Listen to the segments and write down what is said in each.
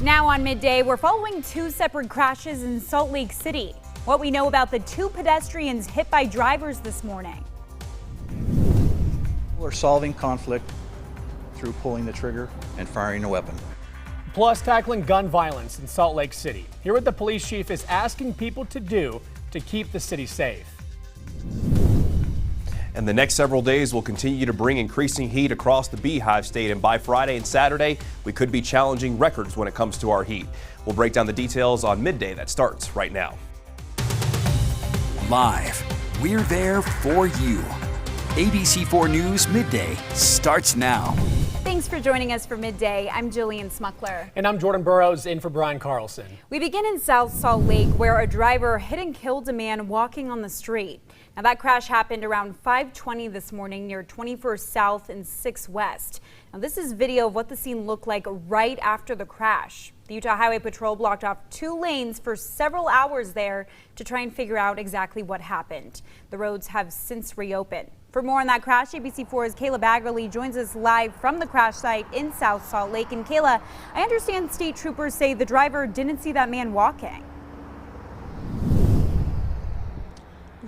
Now on Midday, we're following two separate crashes in Salt Lake City. What we know about the two pedestrians hit by drivers this morning. We're solving conflict through pulling the trigger and firing a weapon. Plus, tackling gun violence in Salt Lake City. Hear what the police chief is asking people to do to keep the city safe. And the next several days will continue to bring increasing heat across the Beehive State. And by Friday and Saturday, we could be challenging records when it comes to our heat. We'll break down the details on Midday that starts right now. Live, we're there for you. ABC4 News Midday starts now. Thanks for joining us for Midday. I'm Jillian Smuckler. And I'm Jordan Burrows, in for Brian Carlson. We begin in South Salt Lake, where a driver hit and killed a man walking on the street. Now, that crash happened around 5:20 this morning near 21st South and 6 West. Now, this is video of what the scene looked like right after the crash. The Utah Highway Patrol blocked off 2 lanes for several hours there to try and figure out exactly what happened. The roads have since reopened. For more on that crash, ABC4's Kayla Baggerly joins us live from the crash site in South Salt Lake. And Kayla, I understand state troopers say the driver didn't see that man walking.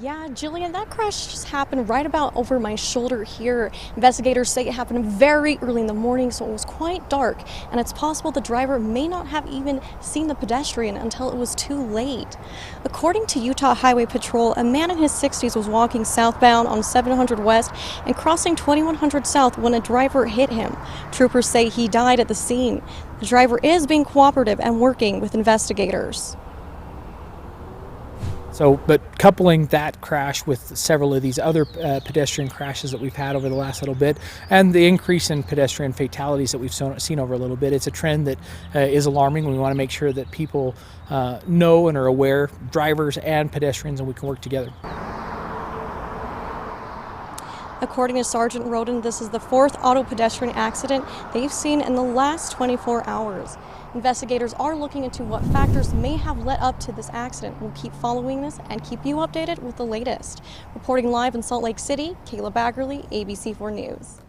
Yeah, Jillian, that crash just happened right about over my shoulder here. Investigators say it happened very early in the morning, so it was quite dark, and it's possible the driver may not have even seen the pedestrian until it was too late. According to Utah Highway Patrol, a man in his 60s was walking southbound on 700 West and crossing 2100 South when a driver hit him. Troopers say he died at the scene. The driver is being cooperative and working with investigators. So, but coupling that crash with several of these other pedestrian crashes that we've had over the last little bit, and the increase in pedestrian fatalities that we've seen over a little bit, it's a trend that is alarming. We want to make sure that people know and are aware, drivers and pedestrians, and we can work together. According to Sergeant Roden, this is the 4th auto pedestrian accident they've seen in the last 24 hours. Investigators are looking into what factors may have led up to this accident. We'll keep following this and keep you updated with the latest. Reporting live in Salt Lake City, Kayla Baggerly, ABC4 News.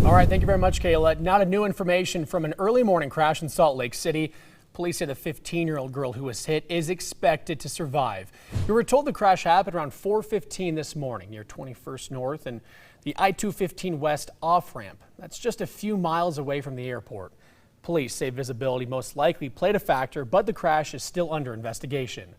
All right, thank you very much, Kayla. Now to new information from an early morning crash in Salt Lake City. Police say the 15-year-old girl who was hit is expected to survive. We were told the crash happened around 4:15 this morning near 21st North and the I-215 West off-ramp. That's just a few miles away from the airport. Police say visibility most likely played a factor, but the crash is still under investigation.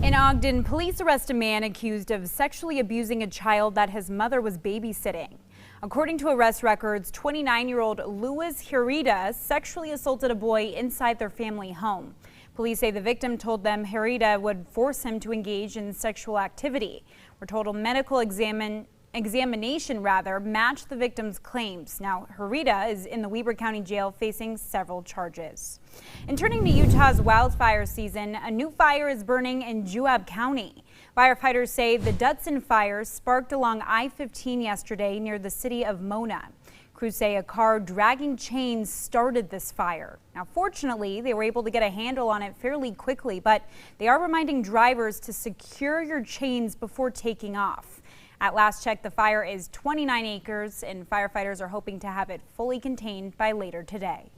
In Ogden, police arrest a man accused of sexually abusing a child that his mother was babysitting. According to arrest records, 29-year-old Louis Herita sexually assaulted a boy inside their family home. Police say the victim told them Herita would force him to engage in sexual activity. We're told a medical examination matched the victim's claims. Now, Herita is in the Weber County Jail facing several charges. And turning to Utah's wildfire season, a new fire is burning in Juab County. Firefighters say the Dutson fire sparked along I-15 yesterday near the city of Mona. Crews say a car dragging chains started this fire. Now, fortunately, they were able to get a handle on it fairly quickly, but they are reminding drivers to secure your chains before taking off. At last check, the fire is 29 acres, and firefighters are hoping to have it fully contained by later today.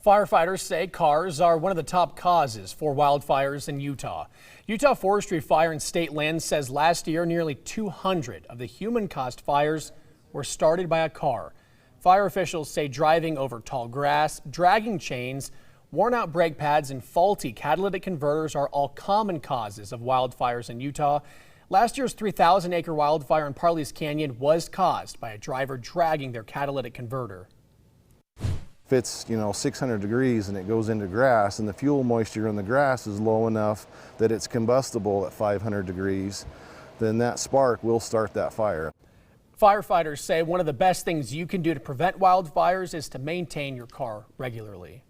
Firefighters say cars are one of the top causes for wildfires in Utah. Utah Forestry Fire and State Land says last year nearly 200 of the human-caused fires were started by a car. Fire officials say driving over tall grass, dragging chains, worn-out brake pads, and faulty catalytic converters are all common causes of wildfires in Utah. Last year's 3,000-acre wildfire in Parley's Canyon was caused by a driver dragging their catalytic converter. If it's 600 degrees and it goes into grass and the fuel moisture in the grass is low enough that it's combustible at 500 degrees, then that spark will start that fire. Firefighters say one of the best things you can do to prevent wildfires is to maintain your car regularly.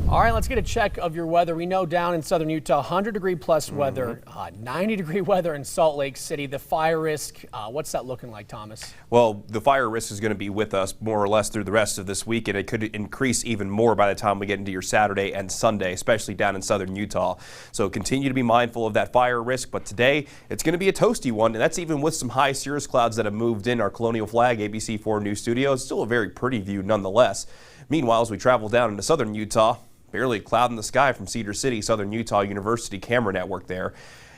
All right, let's get a check of your weather. We know down in southern Utah, 100-degree plus weather, 90-degree weather in Salt Lake City. The fire risk, what's that looking like, Thomas? Well, the fire risk is going to be with us more or less through the rest of this week, and it could increase even more by the time we get into your Saturday and Sunday, especially down in southern Utah. So continue to be mindful of that fire risk, but today it's going to be a toasty one, and that's even with some high cirrus clouds that have moved in our Colonial Flag ABC4 News studio. It's still a very pretty view nonetheless. Meanwhile, as we travel down into southern Utah, barely a cloud in the sky from Cedar City, Southern Utah University camera network there.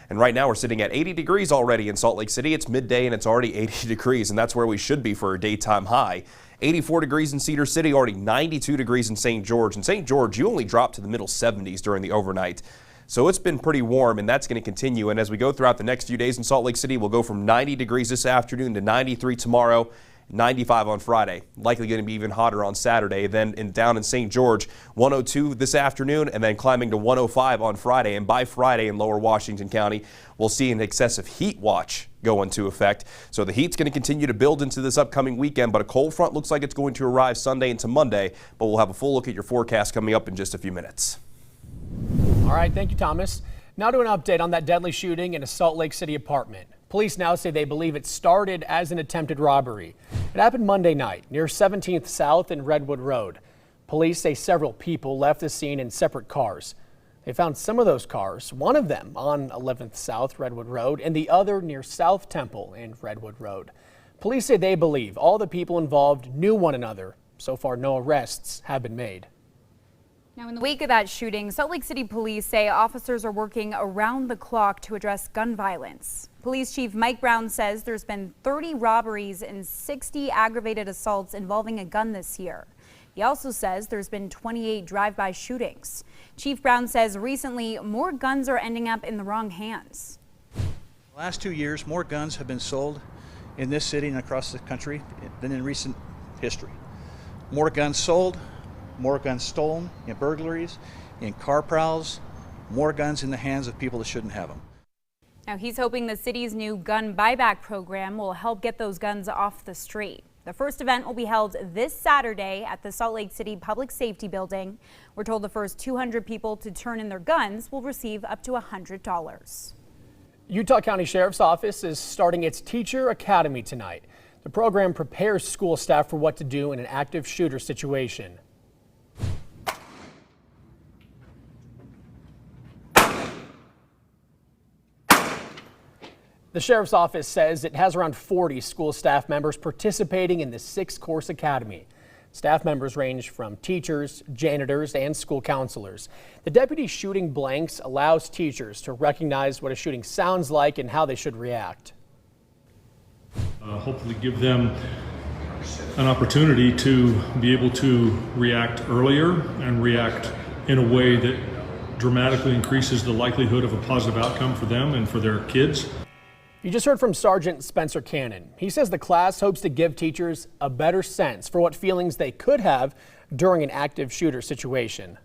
And right now we're sitting at 80 degrees already in Salt Lake City. It's midday and it's already 80 degrees, and that's where we should be for a daytime high. 84 degrees in Cedar City, already 92 degrees in St. George. In St. George, you only dropped to the middle 70s during the overnight. So it's been pretty warm, and that's going to continue. And as we go throughout the next few days in Salt Lake City, we'll go from 90 degrees this afternoon to 93 tomorrow, 95 on Friday. Likely going to be even hotter on Saturday. Then down in St. George, 102 this afternoon, and then climbing to 105 on Friday. And by Friday in lower Washington County, we'll see an excessive heat watch go into effect. So the heat's going to continue to build into this upcoming weekend, but a cold front looks like it's going to arrive Sunday into Monday. But we'll have a full look at your forecast coming up in just a few minutes. All right, thank you, Thomas. Now to an update on that deadly shooting in a Salt Lake City apartment. Police now say they believe it started as an attempted robbery. It happened Monday night near 17th South and Redwood Road. Police say several people left the scene in separate cars. They found some of those cars, one of them on 11th South Redwood Road and the other near South Temple and Redwood Road. Police say they believe all the people involved knew one another. So far, no arrests have been made. Now, in the wake of that shooting, Salt Lake City police say officers are working around the clock to address gun violence. Police Chief Mike Brown says there's been 30 robberies and 60 aggravated assaults involving a gun this year. He also says there's been 28 drive-by shootings. Chief Brown says recently more guns are ending up in the wrong hands. The last 2 years, more guns have been sold in this city and across the country than in recent history. More guns sold, more guns stolen in burglaries, in car prowls, more guns in the hands of people that shouldn't have them. Now, he's hoping the city's new gun buyback program will help get those guns off the street. The first event will be held this Saturday at the Salt Lake City Public Safety Building. We're told the first 200 people to turn in their guns will receive up to $100. Utah County Sheriff's Office is starting its Teacher Academy tonight. The program prepares school staff for what to do in an active shooter situation. The Sheriff's Office says it has around 40 school staff members participating in the 6-course academy. Staff members range from teachers, janitors, and school counselors. The deputy shooting blanks allows teachers to recognize what a shooting sounds like and how they should react. Hopefully give them an opportunity to be able to react earlier and react in a way that dramatically increases the likelihood of a positive outcome for them and for their kids. You just heard from Sergeant Spencer Cannon. He says the class hopes to give teachers a better sense for what feelings they could have during an active shooter situation.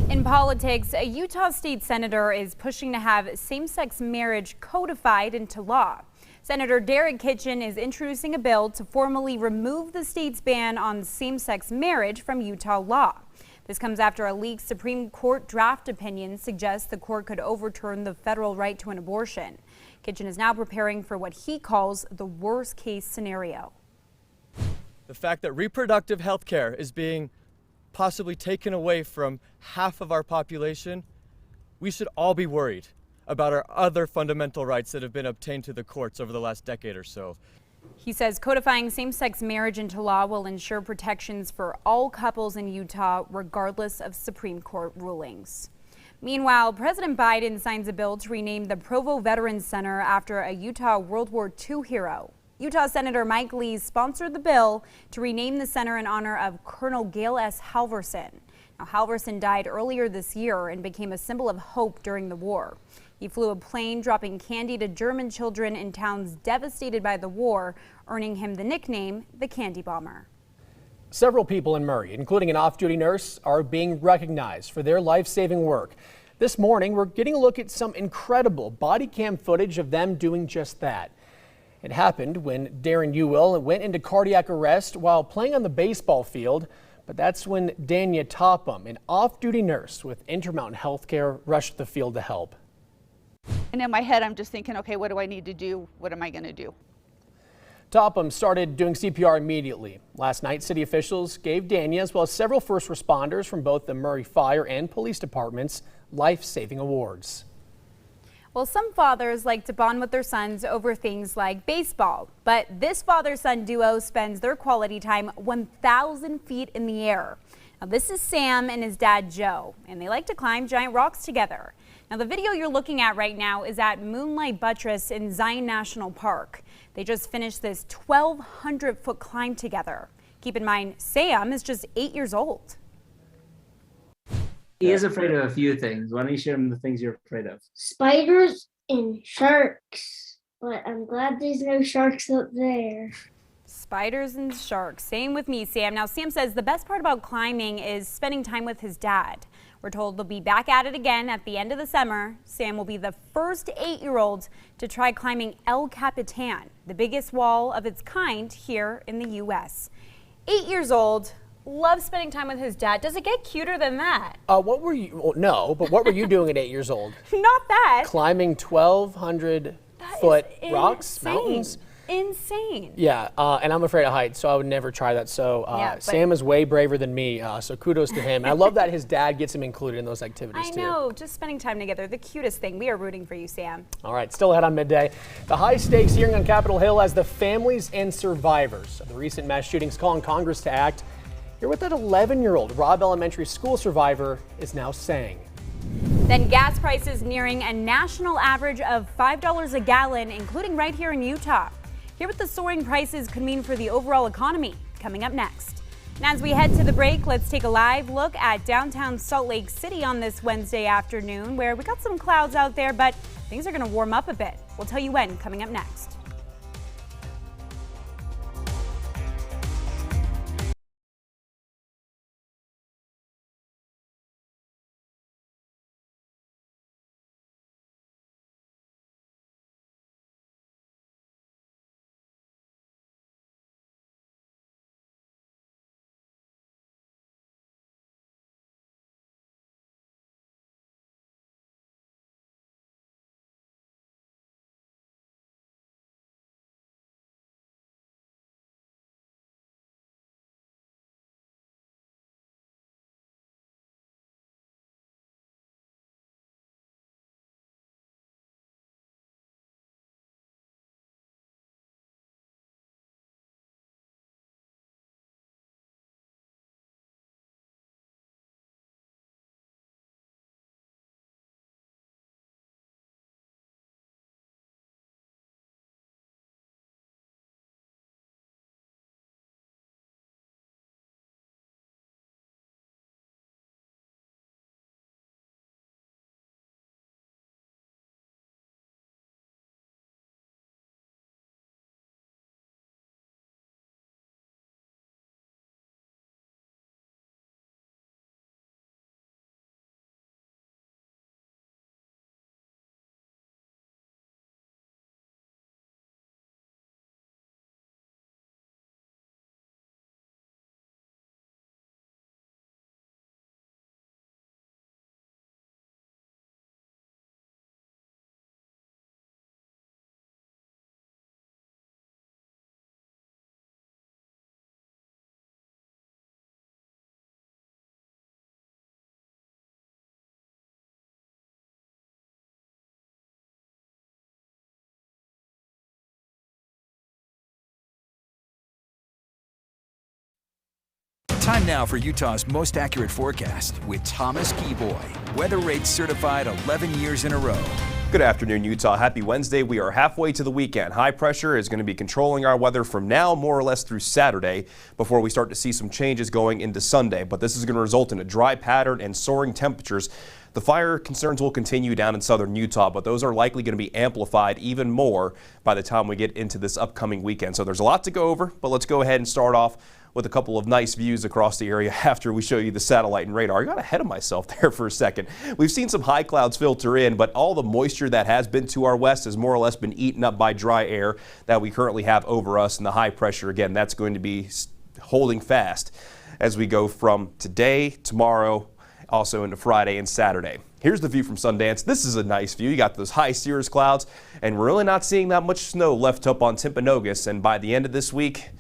In politics, a Utah state senator is pushing to have same-sex marriage codified into law. Senator Derek Kitchen is introducing a bill to formally remove the state's ban on same-sex marriage from Utah law. This comes after a leaked Supreme Court draft opinion suggests the court could overturn the federal right to an abortion. Kitchen is now preparing for what he calls the worst-case scenario. The fact that reproductive health care is being possibly taken away from half of our population, we should all be worried about our other fundamental rights that have been obtained to the courts over the last decade or so. He says codifying same-sex marriage into law will ensure protections for all couples in Utah, regardless of Supreme Court rulings. Meanwhile, President Biden signs a bill to rename the Provo Veterans Center after a Utah World War II hero. Utah Senator Mike Lee sponsored the bill to rename the center in honor of Colonel Gail S. Halverson. Now, Halverson died earlier this year and became a symbol of hope during the war. He flew a plane dropping candy to German children in towns devastated by the war, earning him the nickname the Candy Bomber. Several people in Murray, including an off-duty nurse, are being recognized for their life-saving work. This morning, we're getting a look at some incredible body cam footage of them doing just that. It happened when Darren Ewell went into cardiac arrest while playing on the baseball field, but that's when Danya Topham, an off-duty nurse with Intermountain Healthcare, rushed the field to help. And in my head, I'm just thinking, okay, what do I need to do? What am I going to do? Topham started doing CPR immediately. Last night, city officials gave Danya, as well as several first responders from both the Murray Fire and Police Departments, life-saving awards. Well, some fathers like to bond with their sons over things like baseball, but this father-son duo spends their quality time 1,000 feet in the air. Now, this is Sam and his dad Joe, and they like to climb giant rocks together. Now, the video you're looking at right now is at Moonlight Buttress in Zion National Park. They just finished this 1,200-foot climb together. Keep in mind, Sam is just 8 years old. He is afraid of a few things. Why don't you share him the things you're afraid of? Spiders and sharks, but I'm glad there's no sharks up there. Spiders and sharks. Same with me, Sam. Now, Sam says the best part about climbing is spending time with his dad. We're told they'll be back at it again at the end of the summer. Sam will be the first 8-year-old to try climbing El Capitan, the biggest wall of its kind here in the U.S. 8 years old, loves spending time with his dad. Does it get cuter than that? What were you? Well, no, but what were you doing at 8 years old? Not that. Climbing 1,200-foot rocks, mountains. Insane. Yeah, and I'm afraid of heights, so I would never try that. So Sam is way braver than me, so kudos to him. And I love that his dad gets him included in those activities too. I know, just spending time together, the cutest thing. We are rooting for you, Sam. All right, still ahead on Midday. The high stakes hearing on Capitol Hill as the families and survivors of the recent mass shootings call on Congress to act. Hear what that 11-year-old Robb Elementary School survivor is now saying. Then gas prices nearing a national average of $5 a gallon, including right here in Utah. Hear what the soaring prices could mean for the overall economy, coming up next. And as we head to the break, let's take a live look at downtown Salt Lake City on this Wednesday afternoon, where we got some clouds out there, but things are going to warm up a bit. We'll tell you when, coming up next. Time now for Utah's most accurate forecast with Thomas Keyboy. Weather rates certified 11 years in a row. Good afternoon, Utah. Happy Wednesday. We are halfway to the weekend. High pressure is going to be controlling our weather from now more or less through Saturday before we start to see some changes going into Sunday. But this is going to result in a dry pattern and soaring temperatures. The fire concerns will continue down in southern Utah, but those are likely going to be amplified even more by the time we get into this upcoming weekend. So there's a lot to go over, but let's go ahead and start off with a couple of nice views across the area after we show you the satellite and radar. I got ahead of myself there for a second. We've seen some high clouds filter in, but all the moisture that has been to our west has more or less been eaten up by dry air that we currently have over us, and the high pressure, again, that's going to be holding fast as we go from today, tomorrow, also into Friday and Saturday. Here's the view from Sundance. This is a nice view. You got those high cirrus clouds, and we're really not seeing that much snow left up on Timpanogos, and by the end of this week,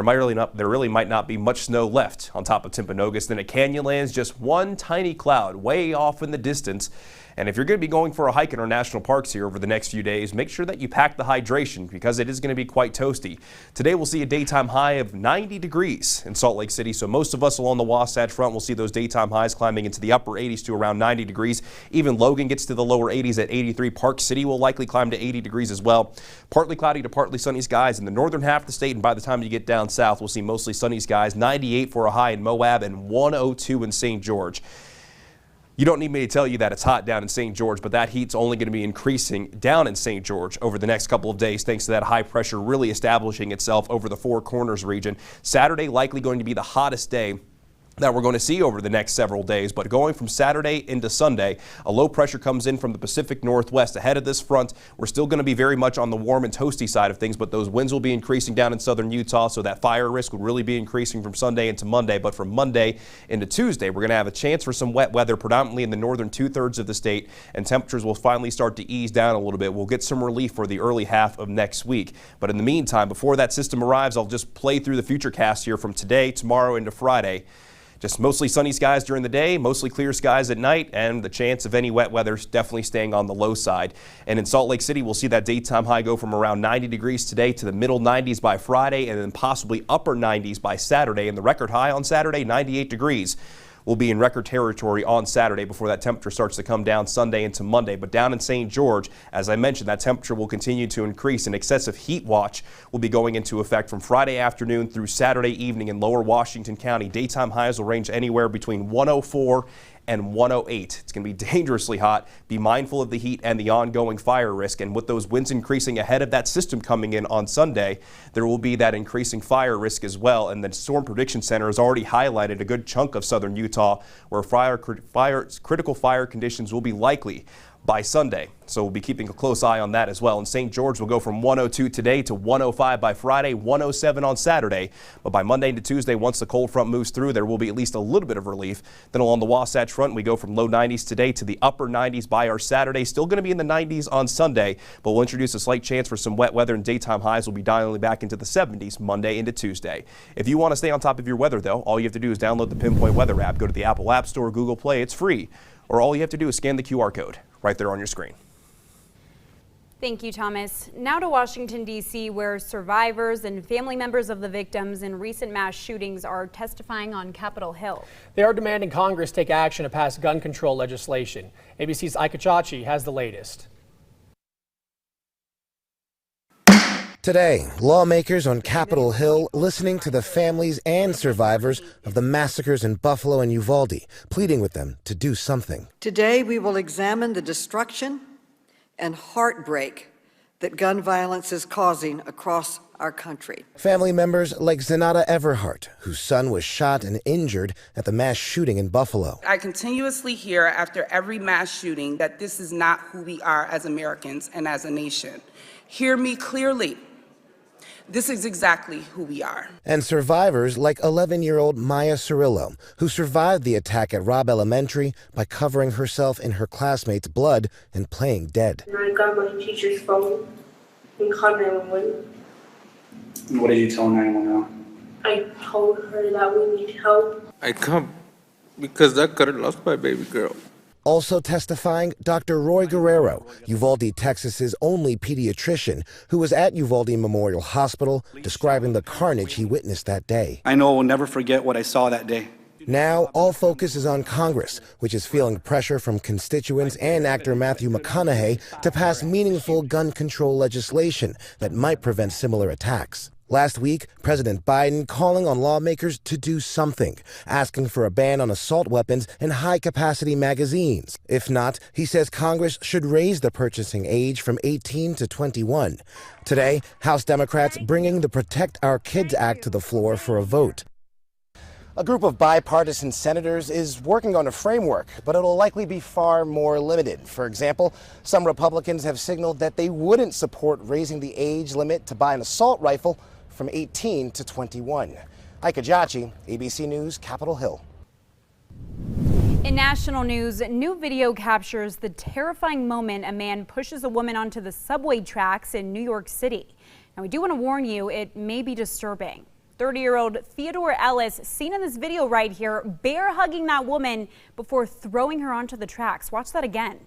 There really might not be much snow left on top of Timpanogos. Then at Canyonlands, just one tiny cloud way off in the distance. And if you're going to be going for a hike in our national parks here over the next few days, make sure that you pack the hydration because it is going to be quite toasty. Today we'll see a daytime high of 90 degrees in Salt Lake City. So most of us along the Wasatch Front will see those daytime highs climbing into the upper 80s to around 90 degrees. Even Logan gets to the lower 80s at 83. Park City will likely climb to 80 degrees as well. Partly cloudy to partly sunny skies in the northern half of the state. And by the time you get down south, we'll see mostly sunny skies. 98 for a high in Moab and 102 in St. George. You don't need me to tell you that it's hot down in St. George, but that heat's only going to be increasing down in St. George over the next couple of days thanks to that high pressure really establishing itself over the Four Corners region. Saturday likely going to be the hottest day that we're going to see over the next several days. But going from Saturday into Sunday, a low pressure comes in from the Pacific Northwest. Ahead of this front, we're still going to be very much on the warm and toasty side of things, but those winds will be increasing down in southern Utah, so that fire risk would really be increasing from Sunday into Monday. But from Monday into Tuesday, we're going to have a chance for some wet weather, predominantly in the northern 2/3 of the state, and temperatures will finally start to ease down a little bit. We'll get some relief for the early half of next week. But in the meantime, before that system arrives, I'll just play through the future cast here from today, tomorrow, into Friday. Just mostly sunny skies during the day, mostly clear skies at night, and the chance of any wet weather definitely staying on the low side. And in Salt Lake City, we'll see that daytime high go from around 90 degrees today to the middle 90s by Friday, and then possibly upper 90s by Saturday. And the record high on Saturday, 98 degrees. Will be in record territory on Saturday before that temperature starts to come down Sunday into Monday. But down in St. George, as I mentioned, that temperature will continue to increase. An excessive heat watch will be going into effect from Friday afternoon through Saturday evening in lower Washington County. Daytime highs will range anywhere between 104 and 108. It's going to be dangerously hot. Be mindful of the heat and the ongoing fire risk. And with those winds increasing ahead of that system coming in on Sunday, there will be that increasing fire risk as well. And the Storm Prediction Center has already highlighted a good chunk of southern Utah where critical fire conditions will be likely by Sunday. So we'll be keeping a close eye on that as well. And St. George will go from 102 today to 105 by Friday, 107 on Saturday. But by Monday into Tuesday, once the cold front moves through, there will be at least a little bit of relief. Then along the Wasatch Front, we go from low 90s today to the upper 90s by our Saturday. Still going to be in the 90s on Sunday, but we'll introduce a slight chance for some wet weather, and daytime highs will be dialing back into the 70s Monday into Tuesday. If you want to stay on top of your weather, though, all you have to do is download the Pinpoint Weather app. Go to the Apple App Store, Google Play. It's free. Or all you have to do is scan the QR code right there on your screen. Thank you, Thomas. Now to Washington, D.C., where survivors and family members of the victims in recent mass shootings are testifying on Capitol Hill. They are demanding Congress take action to pass gun control legislation. ABC's Ika Chachi has the latest. Today, lawmakers on Capitol Hill listening to the families and survivors of the massacres in Buffalo and Uvalde, pleading with them to do something. Today, we will examine the destruction and heartbreak that gun violence is causing across our country. Family members like Zenata Everhart, whose son was shot and injured at the mass shooting in Buffalo. I continuously hear after every mass shooting that this is not who we are as Americans and as a nation. Hear me clearly. This is exactly who we are. And survivors like 11-year-old Maya Cirillo, who survived the attack at Robb Elementary by covering herself in her classmates' blood and playing dead. I got my teacher's phone and called 911. What did you tell 911? I told her that we need help. I come because I could have lost my baby girl. Also testifying, Dr. Roy Guerrero, Uvalde, Texas's only pediatrician, who was at Uvalde Memorial Hospital, describing the carnage he witnessed that day. I know I will never forget what I saw that day. Now, all focus is on Congress, which is feeling pressure from constituents and actor Matthew McConaughey to pass meaningful gun control legislation that might prevent similar attacks. Last week, President Biden calling on lawmakers to do something, asking for a ban on assault weapons and high-capacity magazines. If not, he says Congress should raise the purchasing age from 18 to 21. Today, House Democrats bringing the Protect Our Kids Act to the floor for a vote. A group of bipartisan senators is working on a framework, but it'll likely be far more limited. For example, some Republicans have signaled that they wouldn't support raising the age limit to buy an assault rifle from 18 to 21. Ika Chachi, ABC News, Capitol Hill. In national news, new video captures the terrifying moment a man pushes a woman onto the subway tracks in New York City. Now, we do want to warn you, it may be disturbing. 30-year-old Theodore Ellis, seen in this video right here, bear hugging that woman before throwing her onto the tracks. Watch that again.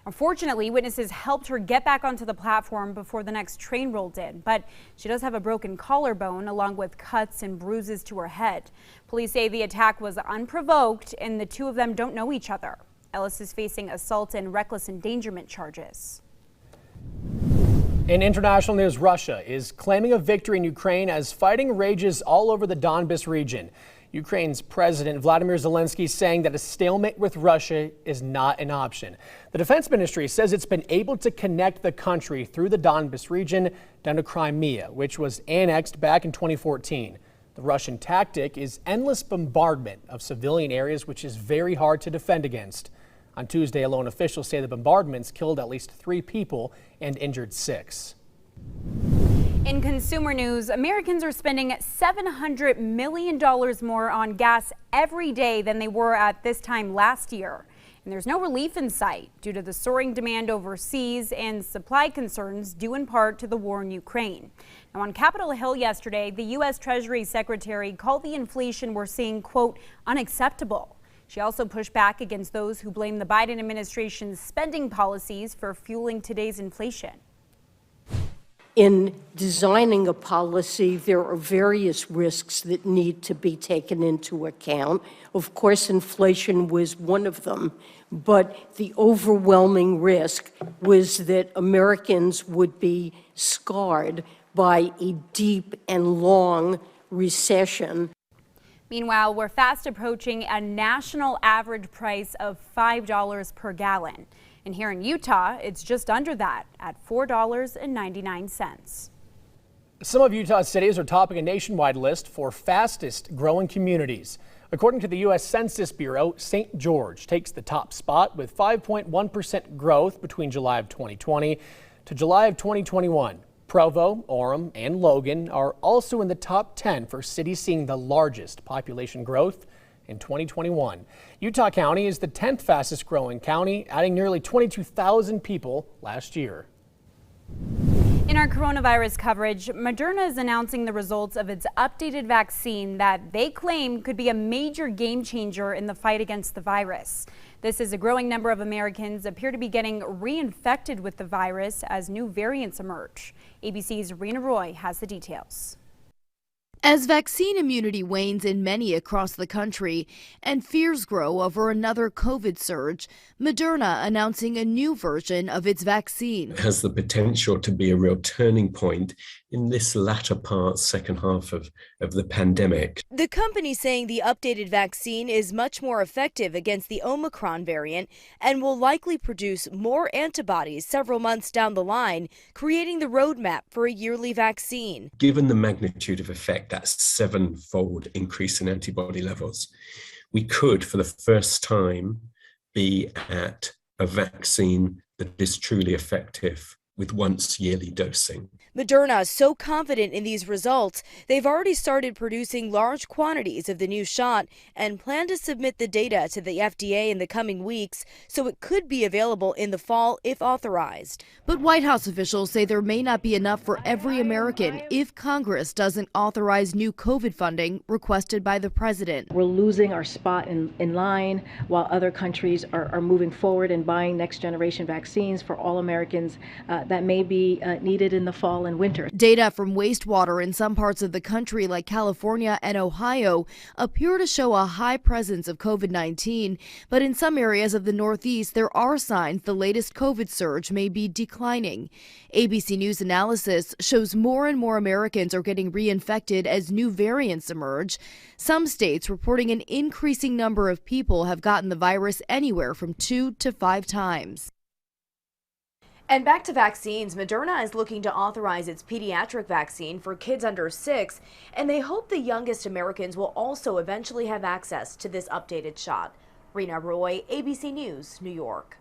Unfortunately, witnesses helped her get back onto the platform before the next train rolled in, but she does have a broken collarbone along with cuts and bruises to her head. Police say the attack was unprovoked and the two of them don't know each other. Ellis is facing assault and reckless endangerment charges. In international news, Russia is claiming a victory in Ukraine as fighting rages all over the Donbas region. Ukraine's President Vladimir Zelensky saying that a stalemate with Russia is not an option. The Defense Ministry says it's been able to connect the country through the Donbas region down to Crimea, which was annexed back in 2014. The Russian tactic is endless bombardment of civilian areas, which is very hard to defend against. On Tuesday alone, officials say the bombardments killed at least 3 people and injured 6. In consumer news, Americans are spending $700 million more on gas every day than they were at this time last year. And there's no relief in sight due to the soaring demand overseas and supply concerns due in part to the war in Ukraine. Now, on Capitol Hill yesterday, the U.S. Treasury Secretary called the inflation we're seeing, quote, unacceptable. She also pushed back against those who blame the Biden administration's spending policies for fueling today's inflation. In designing a policy, there are various risks that need to be taken into account. Of course, inflation was one of them, but the overwhelming risk was that Americans would be scarred by a deep and long recession. Meanwhile, we're fast approaching a national average price of $5 per gallon. And here in Utah, it's just under that at $4.99. Some of Utah's cities are topping a nationwide list for fastest growing communities. According to the U.S. Census Bureau, St. George takes the top spot with 5.1% growth between July of 2020 to July of 2021. Provo, Orem, and Logan are also in the top 10 for cities seeing the largest population growth in 2021. Utah County is the 10th fastest growing county, adding nearly 22,000 people last year. In our coronavirus coverage, Moderna is announcing the results of its updated vaccine that they claim could be a major game changer in the fight against the virus. This is a growing number of Americans appear to be getting reinfected with the virus as new variants emerge. ABC's Rena Roy has the details. As vaccine immunity wanes in many across the country and fears grow over another COVID surge, Moderna announcing a new version of its vaccine. It has the potential to be a real turning point in this latter part, second half of the pandemic. The company saying the updated vaccine is much more effective against the Omicron variant and will likely produce more antibodies several months down the line, creating the roadmap for a yearly vaccine. Given the magnitude of effect, that 7-fold increase in antibody levels, we could, for the first time, be at a vaccine that is truly effective with once yearly dosing. Moderna is so confident in these results, they've already started producing large quantities of the new shot and plan to submit the data to the FDA in the coming weeks, so it could be available in the fall if authorized. But White House officials say there may not be enough for every American if Congress doesn't authorize new COVID funding requested by the president. We're losing our spot in line while other countries are moving forward and buying next generation vaccines for all Americans that may be needed in the fall and winter. Data from wastewater in some parts of the country like California and Ohio appear to show a high presence of COVID-19, but in some areas of the Northeast there are signs the latest COVID surge may be declining. ABC News analysis shows more and more Americans are getting reinfected as new variants emerge. Some states reporting an increasing number of people have gotten the virus anywhere from 2 to 5 times. And back to vaccines, Moderna is looking to authorize its pediatric vaccine for kids under 6, and they hope the youngest Americans will also eventually have access to this updated shot. Rena Roy, ABC News, New York.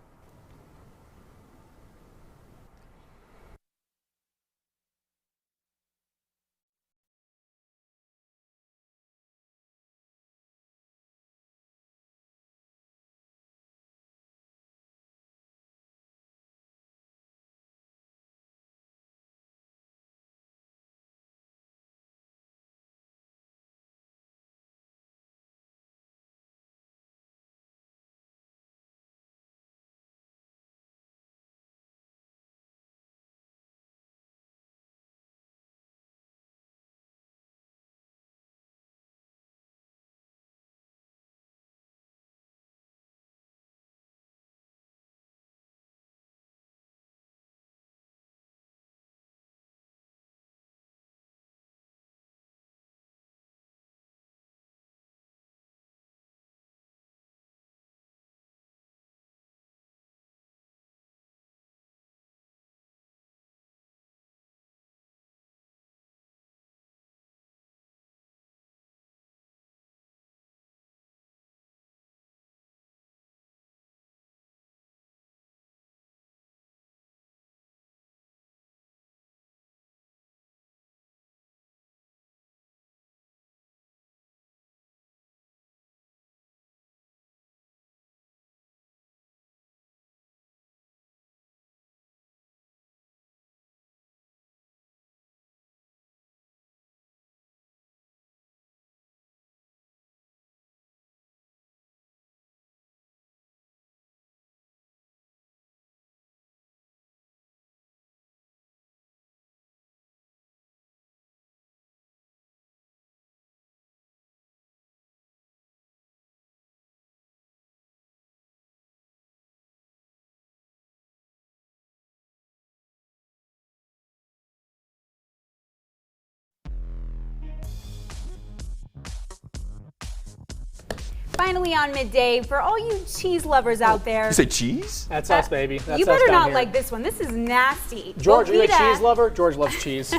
Finally on Midday, for all you cheese lovers out there. You say cheese? That's us, baby. That's You us better down not here. like this one. This is nasty. George, are you a Velveeta- cheese lover? George loves cheese.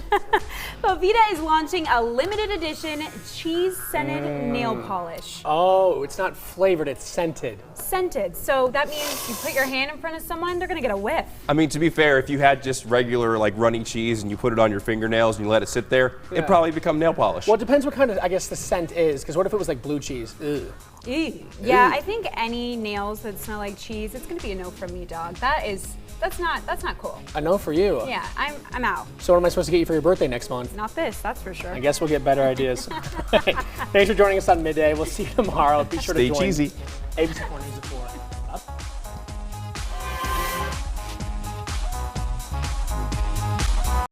Velveeta is launching a limited edition cheese-scented nail polish. Oh, it's not flavored, it's scented. Scented. So that means you put your hand in front of someone, they're going to get a whiff. I mean, to be fair, if you had just regular like runny cheese and you put it on your fingernails and you let it sit there, it'd probably become nail polish. Well, it depends what kind of, I guess, the scent is. Because what if it was like blue cheese? Ugh. Ew. Yeah, I think any nails that smell like cheese, it's going to be a no from me, dog. That's not cool. I know for you. Yeah, I'm out. So what am I supposed to get you for your birthday next month? Not this, that's for sure. I guess we'll get better ideas. Thanks for joining us on Midday. We'll see you tomorrow. Be sure to Stay join cheesy. ABC 4 News at 4.